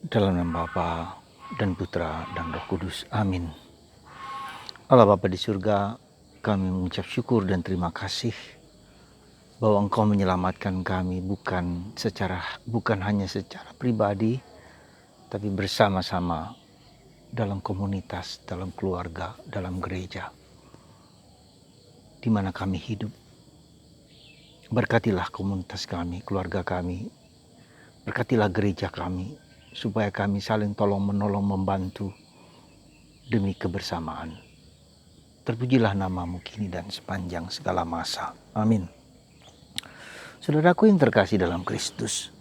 Dalam nama Bapa dan Putra dan Roh Kudus. Amin. Allah Bapa di surga, kami mengucap syukur dan terima kasih bahwa Engkau menyelamatkan kami bukan hanya secara pribadi, tapi bersama-sama dalam komunitas, dalam keluarga, dalam gereja, di mana kami hidup. Berkatilah komunitas kami, keluarga kami, berkatilah gereja kami, supaya kami saling tolong-menolong membantu demi kebersamaan. Terpujilah namamu kini dan sepanjang segala masa. Amin. Saudaraku yang terkasih dalam Kristus,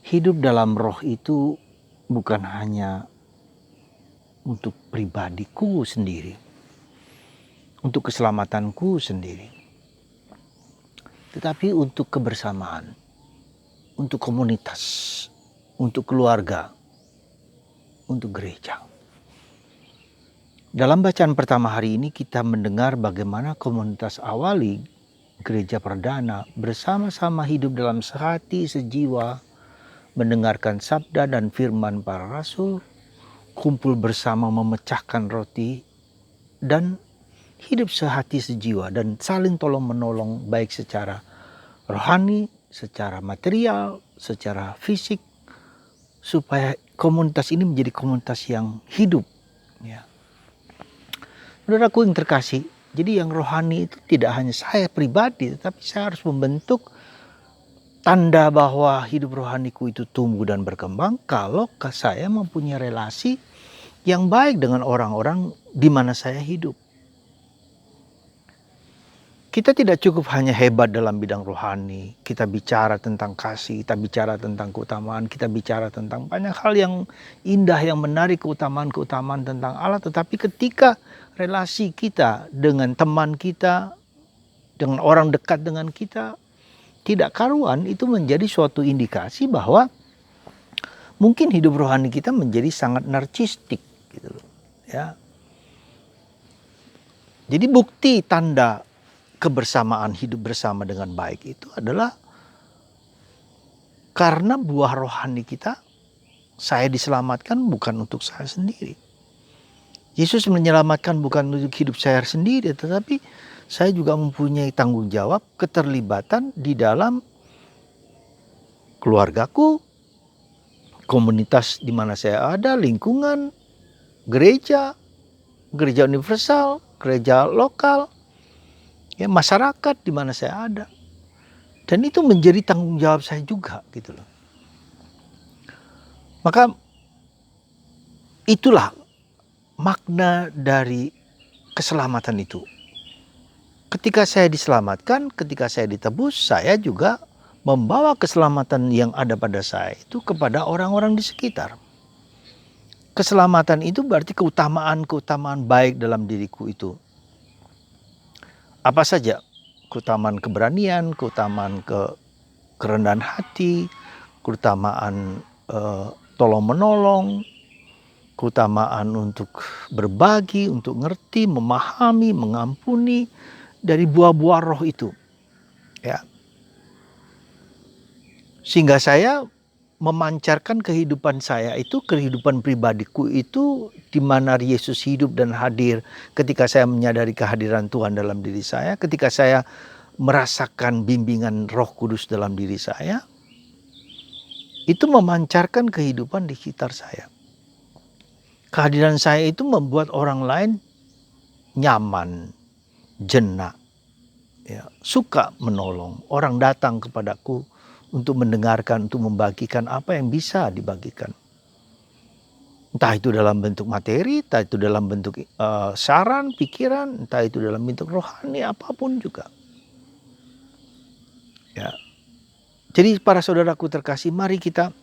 hidup dalam roh itu bukan hanya untuk pribadiku sendiri, untuk keselamatanku sendiri, tetapi untuk kebersamaan, untuk komunitas, untuk keluarga, untuk gereja. Dalam bacaan pertama hari ini kita mendengar bagaimana komunitas awali gereja perdana bersama-sama hidup dalam sehati sejiwa, mendengarkan sabda dan firman para rasul, kumpul bersama memecahkan roti, dan hidup sehati sejiwa dan saling tolong menolong baik secara rohani, secara material, secara fisik, supaya komunitas ini menjadi komunitas yang hidup. Ya. Saudaraku yang terkasih, jadi yang rohani itu tidak hanya saya pribadi, tetapi saya harus membentuk tanda bahwa hidup rohaniku itu tumbuh dan berkembang kalau saya mempunyai relasi yang baik dengan orang-orang di mana saya hidup. Kita tidak cukup hanya hebat dalam bidang rohani, kita bicara tentang kasih, kita bicara tentang keutamaan, kita bicara tentang banyak hal yang indah, yang menarik, keutamaan-keutamaan tentang Allah. Tetapi ketika relasi kita dengan teman kita, dengan orang dekat dengan kita, tidak karuan, itu menjadi suatu indikasi bahwa mungkin hidup rohani kita menjadi sangat narsistik. Gitu loh, ya. Jadi bukti tanda kebersamaan hidup bersama dengan baik itu adalah karena buah rohani kita. Saya diselamatkan bukan untuk saya sendiri. Yesus menyelamatkan bukan untuk hidup saya sendiri, tetapi saya juga mempunyai tanggung jawab, keterlibatan di dalam keluargaku, komunitas di mana saya ada, lingkungan, gereja universal, gereja lokal, ya, masyarakat di mana saya ada. Dan itu menjadi tanggung jawab saya juga, gitu loh. Maka itulah makna dari keselamatan itu. Ketika saya diselamatkan, ketika saya ditebus, saya juga membawa keselamatan yang ada pada saya itu kepada orang-orang di sekitar. Keselamatan itu berarti keutamaan-keutamaan baik dalam diriku itu. Apa saja? Keutamaan keberanian, keutamaan kerendahan hati, keutamaan tolong menolong, keutamaan untuk berbagi, untuk ngerti, memahami, mengampuni, dari buah-buah roh itu. Ya. Sehingga saya memancarkan kehidupan saya itu, kehidupan pribadiku itu, di mana Yesus hidup dan hadir ketika saya menyadari kehadiran Tuhan dalam diri saya, ketika saya merasakan bimbingan Roh Kudus dalam diri saya, itu memancarkan kehidupan di sekitar saya. Kehadiran saya itu membuat orang lain nyaman, jenak, ya, suka menolong. Orang datang kepadaku untuk mendengarkan, untuk membagikan apa yang bisa dibagikan. Entah itu dalam bentuk materi, entah itu dalam bentuk saran, pikiran, entah itu dalam bentuk rohani, apapun juga. Ya. Jadi para saudaraku terkasih, mari kita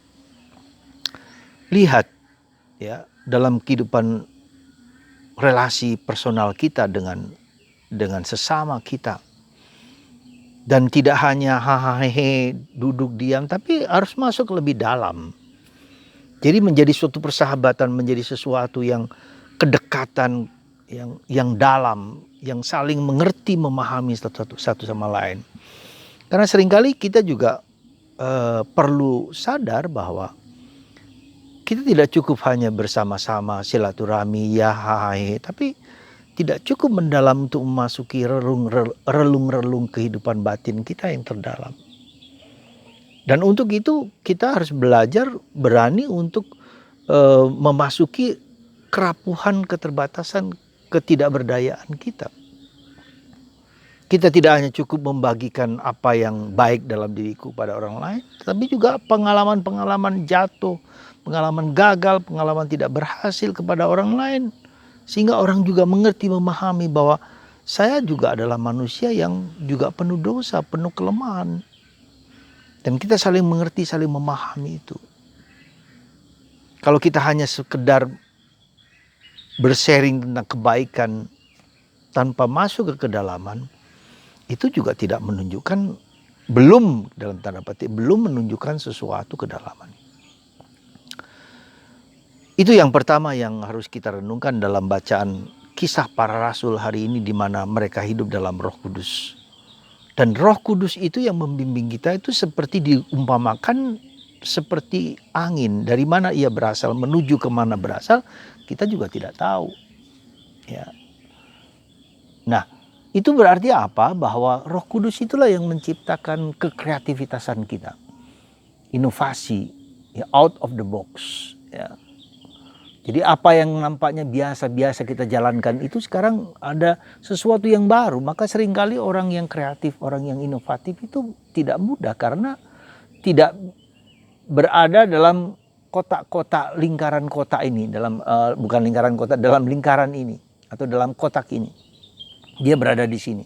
lihat, ya, dalam kehidupan relasi personal kita dengan sesama kita. Dan tidak hanya hahaha duduk diam, tapi harus masuk lebih dalam. Jadi menjadi suatu persahabatan, menjadi sesuatu yang kedekatan yang dalam, yang saling mengerti, memahami satu sama lain. Karena seringkali kita juga perlu sadar bahwa Kita tidak cukup hanya bersama-sama silaturahmi, ya hai, tapi tidak cukup mendalam untuk memasuki relung-relung kehidupan batin kita yang terdalam. Dan untuk itu kita harus belajar berani untuk memasuki kerapuhan, keterbatasan, ketidakberdayaan kita. Kita tidak hanya cukup membagikan apa yang baik dalam diriku pada orang lain, tapi juga pengalaman-pengalaman jatuh, pengalaman gagal, pengalaman tidak berhasil kepada orang lain. Sehingga orang juga mengerti, memahami bahwa saya juga adalah manusia yang juga penuh dosa, penuh kelemahan. Dan kita saling mengerti, saling memahami itu. Kalau kita hanya sekedar bersharing tentang kebaikan tanpa masuk ke kedalaman, itu juga tidak menunjukkan, belum dalam tanda petik, belum menunjukkan sesuatu kedalaman. Itu yang pertama yang harus kita renungkan dalam bacaan kisah para rasul hari ini, di mana mereka hidup dalam Roh Kudus. Dan Roh Kudus itu yang membimbing kita itu seperti diumpamakan seperti angin. Dari mana ia berasal, menuju kemana berasal, kita juga tidak tahu. Ya. Nah, itu berarti apa? Bahwa Roh Kudus itulah yang menciptakan kekreativitasan kita. Inovasi, ya, out of the box. Ya. Jadi apa yang nampaknya biasa-biasa kita jalankan itu sekarang ada sesuatu yang baru. Maka seringkali orang yang kreatif, orang yang inovatif itu tidak mudah karena tidak berada dalam kotak-kotak lingkaran kota ini, dalam bukan lingkaran kota, dalam lingkaran ini atau dalam kotak ini. Dia berada di sini.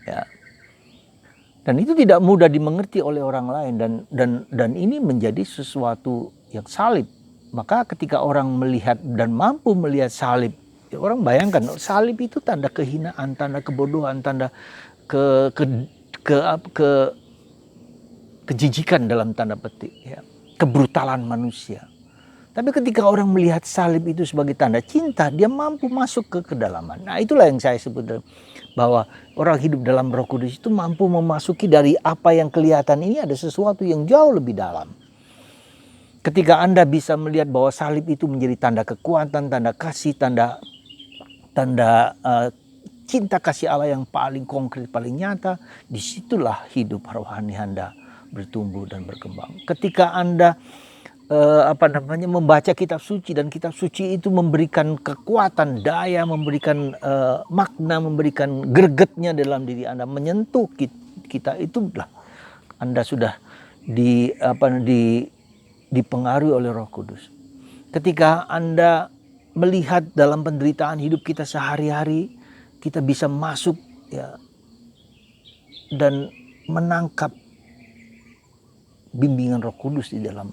Ya. Dan itu tidak mudah dimengerti oleh orang lain, dan ini menjadi sesuatu yang salib. Maka ketika orang melihat dan mampu melihat salib, ya orang bayangkan salib itu tanda kehinaan, tanda kebodohan, tanda kejijikan dalam tanda petik, ya, kebrutalan manusia. Tapi ketika orang melihat salib itu sebagai tanda cinta, dia mampu masuk ke kedalaman. Nah, itulah yang saya sebut bahwa orang hidup dalam Roh Kudus itu mampu memasuki dari apa yang kelihatan ini ada sesuatu yang jauh lebih dalam. Ketika Anda bisa melihat bahwa salib itu menjadi tanda kekuatan, tanda kasih, tanda cinta kasih Allah yang paling konkret, paling nyata, disitulah hidup rohani Anda bertumbuh dan berkembang. Ketika Anda membaca kitab suci, dan kitab suci itu memberikan kekuatan, daya, memberikan makna, memberikan gregetnya dalam diri Anda, menyentuh kita, itulah Anda sudah dipengaruhi oleh Roh Kudus. Ketika Anda melihat dalam penderitaan hidup kita sehari-hari, kita bisa masuk, ya, dan menangkap bimbingan Roh Kudus di dalam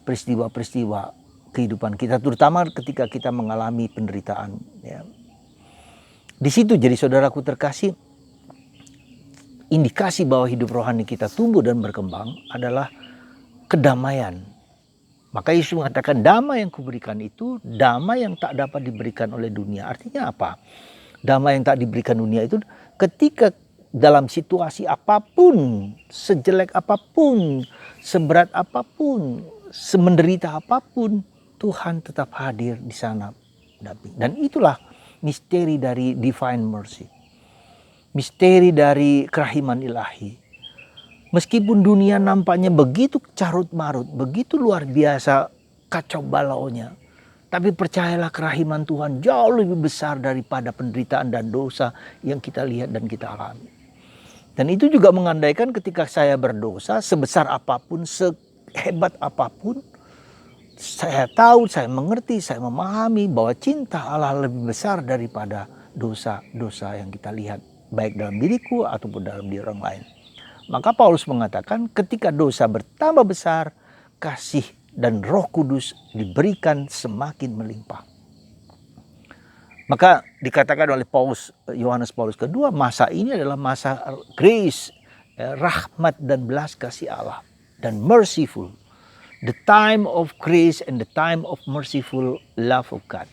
peristiwa-peristiwa kehidupan kita, terutama ketika kita mengalami penderitaan. Ya. Di situ, jadi saudaraku terkasih, indikasi bahwa hidup rohani kita tumbuh dan berkembang adalah kedamaian. Maka Yesus mengatakan, damai yang kuberikan itu damai yang tak dapat diberikan oleh dunia. Artinya apa? Damai yang tak diberikan dunia itu ketika dalam situasi apapun, sejelek apapun, seberat apapun, semenderita apapun, Tuhan tetap hadir di sana. Dan itulah misteri dari divine mercy. Misteri dari kerahiman ilahi. Meskipun dunia nampaknya begitu carut marut, begitu luar biasa kacau balaunya, tapi percayalah kerahiman Tuhan jauh lebih besar daripada penderitaan dan dosa yang kita lihat dan kita alami. Dan itu juga mengandaikan ketika saya berdosa, sebesar apapun, sehebat apapun, saya tahu, saya mengerti, saya memahami bahwa cinta Allah lebih besar daripada dosa-dosa yang kita lihat, baik dalam diriku ataupun dalam diri orang lain. Maka Paulus mengatakan ketika dosa bertambah besar, kasih dan Roh Kudus diberikan semakin melimpah. Maka dikatakan oleh Yohanes Paulus kedua, masa ini adalah masa grace, rahmat dan belas kasih Allah, dan merciful. The time of grace and the time of merciful love of God.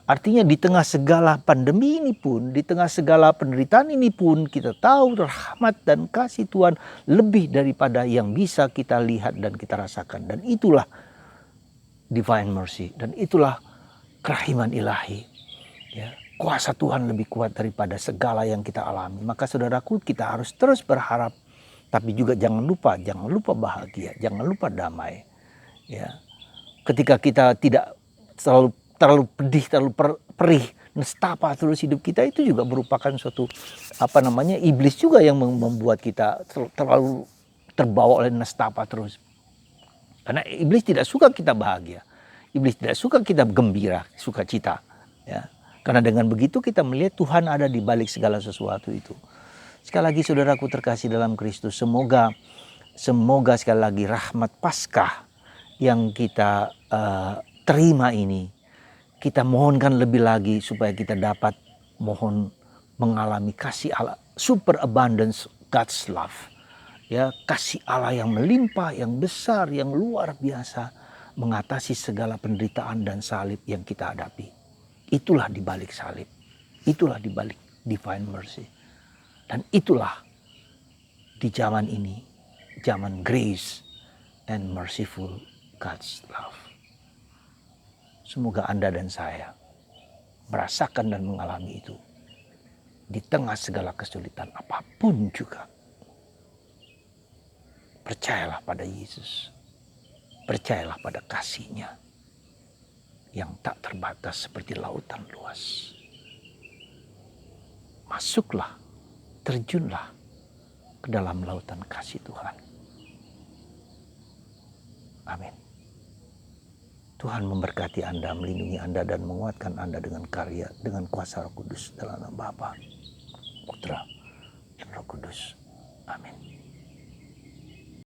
Artinya di tengah segala pandemi ini pun, di tengah segala penderitaan ini pun, kita tahu rahmat dan kasih Tuhan lebih daripada yang bisa kita lihat dan kita rasakan. Dan itulah divine mercy. Dan itulah kerahiman ilahi. Ya, kuasa Tuhan lebih kuat daripada segala yang kita alami. Maka saudaraku, kita harus terus berharap, tapi juga jangan lupa bahagia, jangan lupa damai. Ya, ketika kita tidak terlalu pedih, terlalu perih, nestapa terus hidup kita, itu juga merupakan suatu iblis juga yang membuat kita terlalu terbawa oleh nestapa terus. Karena iblis tidak suka kita bahagia, iblis tidak suka kita gembira, sukacita. Ya, karena dengan begitu kita melihat Tuhan ada di balik segala sesuatu itu. Sekali lagi saudaraku terkasih dalam Kristus, semoga sekali lagi rahmat Paskah yang kita terima ini, kita mohonkan lebih lagi supaya kita dapat mengalami kasih Allah, super abundance God's love. Ya, kasih Allah yang melimpah, yang besar, yang luar biasa, mengatasi segala penderitaan dan salib yang kita hadapi. Itulah di balik salib, itulah di balik divine mercy. Dan itulah di zaman ini, zaman grace and merciful God's love. Semoga Anda dan saya merasakan dan mengalami itu di tengah segala kesulitan apapun juga. Percayalah pada Yesus, percayalah pada kasih-Nya yang tak terbatas seperti lautan luas. Masuklah, terjunlah ke dalam lautan kasih Tuhan. Amin. Tuhan memberkati Anda, melindungi Anda, dan menguatkan Anda dengan karya, dengan kuasa Roh Kudus dalam nama Bapa, Putra, dan Roh Kudus. Amin.